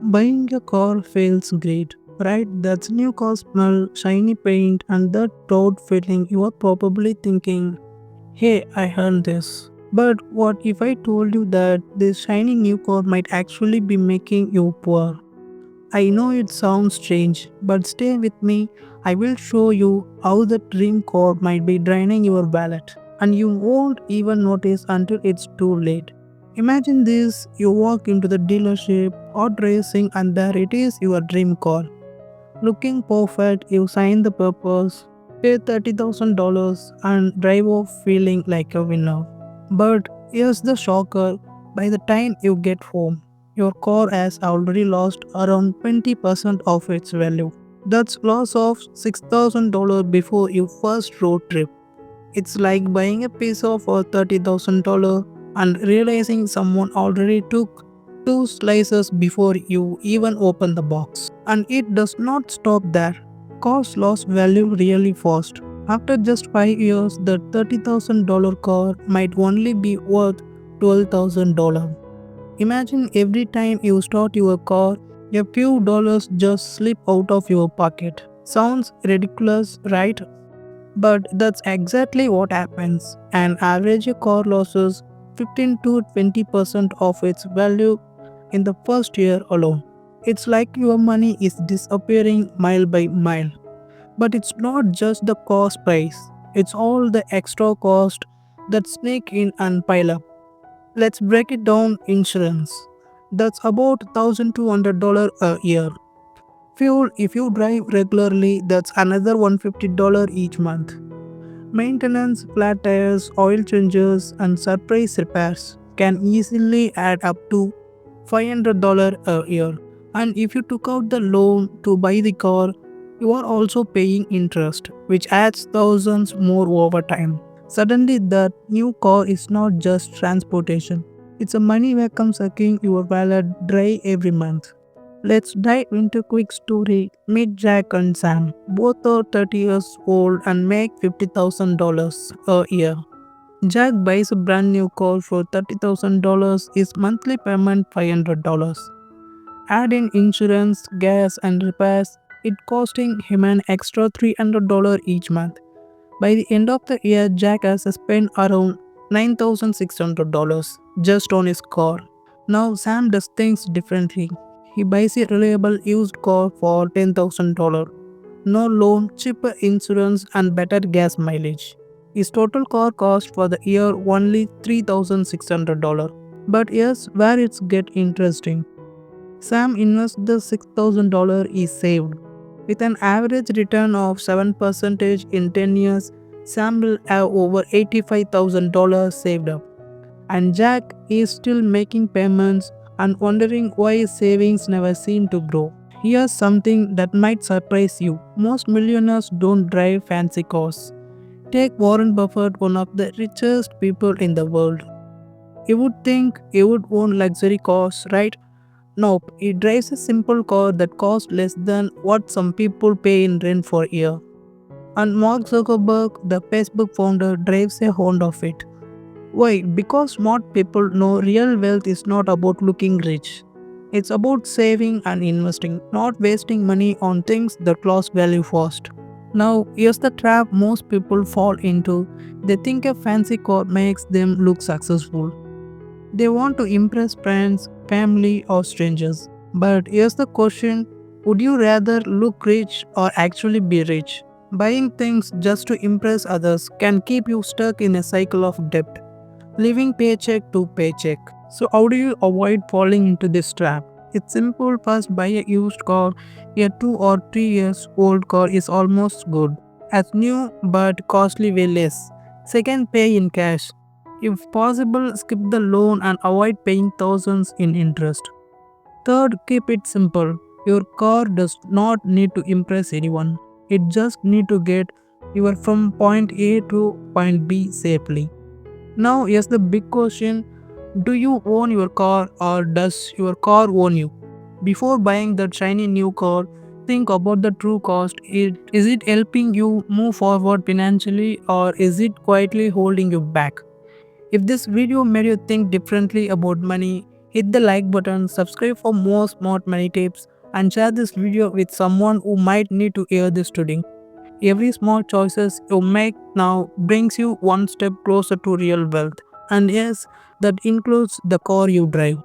Buying a car feels great, right? That's new car smell, shiny paint, and that proud feeling. You are probably thinking, hey, I earned this. But what if I told you that this shiny new car might actually be making you poor? I know it sounds strange, but stay with me. I will show you how the dream car might be draining your wallet, and you won't even notice until it's too late. Imagine this, you walk into the dealership, hot racing, and there it is, your dream car. Looking perfect, you sign the papers, pay $30,000, and drive off feeling like a winner. But here's the shocker, by the time you get home, your car has already lost around 20% of its value. That's loss of $6,000 before your first road trip. It's like buying a piece of a $30,000 and realizing someone already took two slices before you even open the box. And it does not stop there. Cars lost value really fast. After just 5 years, the $30,000 car might only be worth $12,000. Imagine every time you start your car, a few dollars just slip out of your pocket. Sounds ridiculous, right? But that's exactly what happens. An average car loses 15 to 20% of its value in the first year alone. It's like your money is disappearing mile by mile. But it's not just the cost price, it's all the extra cost that sneak in and pile up. Let's break it down. Insurance. That's about $1,200 a year. Fuel, if you drive regularly, that's another $150 each month. Maintenance, flat tires, oil changes, and surprise repairs can easily add up to $500 a year. And if you took out the loan to buy the car, you are also paying interest, which adds thousands more over time. Suddenly, that new car is not just transportation, it's a money vacuum sucking your wallet dry every month. Let's dive into a quick story. Meet Jack and Sam. Both are 30 years old and make $50,000 a year. Jack buys a brand new car for $30,000. His monthly payment $500. Add in insurance, gas, and repairs, it costing him an extra $300 each month. By the end of the year, Jack has spent around $9,600 just on his car. Now Sam does things differently. He buys a reliable used car for $10,000. No loan, cheaper insurance, and better gas mileage. His total car cost for the year only $3,600. But here's where it's get interesting. Sam invests the $6,000 he saved. With an average return of 7% in 10 years, Sam will have over $85,000 saved up. And Jack is still making payments and wondering why his savings never seem to grow. Here's something that might surprise you. Most millionaires don't drive fancy cars. Take Warren Buffett, one of the richest people in the world. You would think he would own luxury cars, right? Nope, he drives a simple car that costs less than what some people pay in rent for a year. And Mark Zuckerberg, the Facebook founder, drives a Honda Fit. Why? Because smart people know real wealth is not about looking rich. It's about saving and investing, not wasting money on things that lost value fast. Now, here's the trap most people fall into. They think a fancy car makes them look successful. They want to impress friends, family, or strangers. But here's the question, would you rather look rich or actually be rich? Buying things just to impress others can keep you stuck in a cycle of debt, living paycheck to paycheck. So, how do you avoid falling into this trap? It's simple. First, buy a used car. A 2 or 3 years old car is almost good, as new but costly way less. Second, pay in cash. If possible, skip the loan and avoid paying thousands in interest. Third, keep it simple. Your car does not need to impress anyone. It just need to get you from point A to point B safely. Now, yes, the big question, do you own your car or does your car own you? Before buying that shiny new car, think about the true cost. Is it helping you move forward financially or is it quietly holding you back? If this video made you think differently about money, Hit the like button, subscribe for more smart money tips, and share this video with someone who might need to hear this today. Every small choices you make now brings you one step closer to real wealth. And yes, that includes the car you drive.